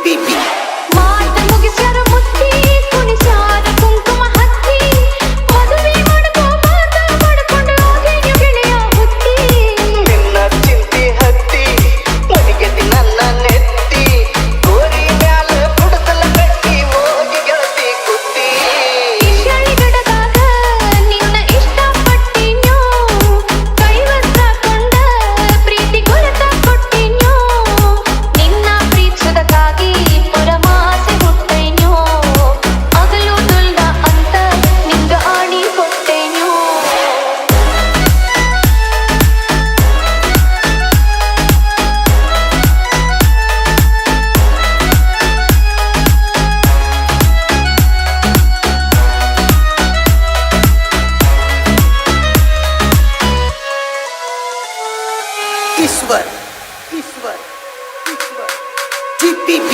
ಮಾತ ಮುಗಿಸ್ಯಾರ ಮುತ್ತಿ ಕುಣಿಸ್ಯಾರ ಕುಂಕುಮ ಹತ್ತಿ ಮದುವೆ ಮಾಡ್ಕೋ ಮಾಡ್ಕೊಂಡು ಹೋಗಿ ಗೆಳೆಯ ಹುತ್ತಿ ನಿನ್ನ ಚಿಂತಿ ಹತ್ತಿ ಒಣಗೆತಿ ನನ್ನ ನೆತ್ತಿ ಗೋರಿ ಮ್ಯಾಲ ಕುಡಸಲ ಕಟ್ಟಿ ಹೋಗಿ ಗೆಳತಿ ಕುತ್ತಿ ಇಶಾಳಿ ಗಡದಾಗ ನಿನ್ನ ಇಷ್ಟಪಟ್ಟಿನ್ಯೋ ಕೈವತ್ತ ಕೊಂಡ ಪ್ರೀತಿ ಗುರುತ ಕೊಟ್ಟಿನ್ಯೋ ನಿನ್ನ ಪ್ರೀತಿಸೋದಕ್ಕಾಗಿ ಪರಮಾಸೆ ಹುಟ್ಟೈನ್ಯೋ ಹಗಲು ದುಲ್ದ ಅಂತ ನಿಂಗ ಆಣಿ ಕೊಟ್ಟೈನ್ಯೋ ईश्वर ईश्वर ईश्वर GPB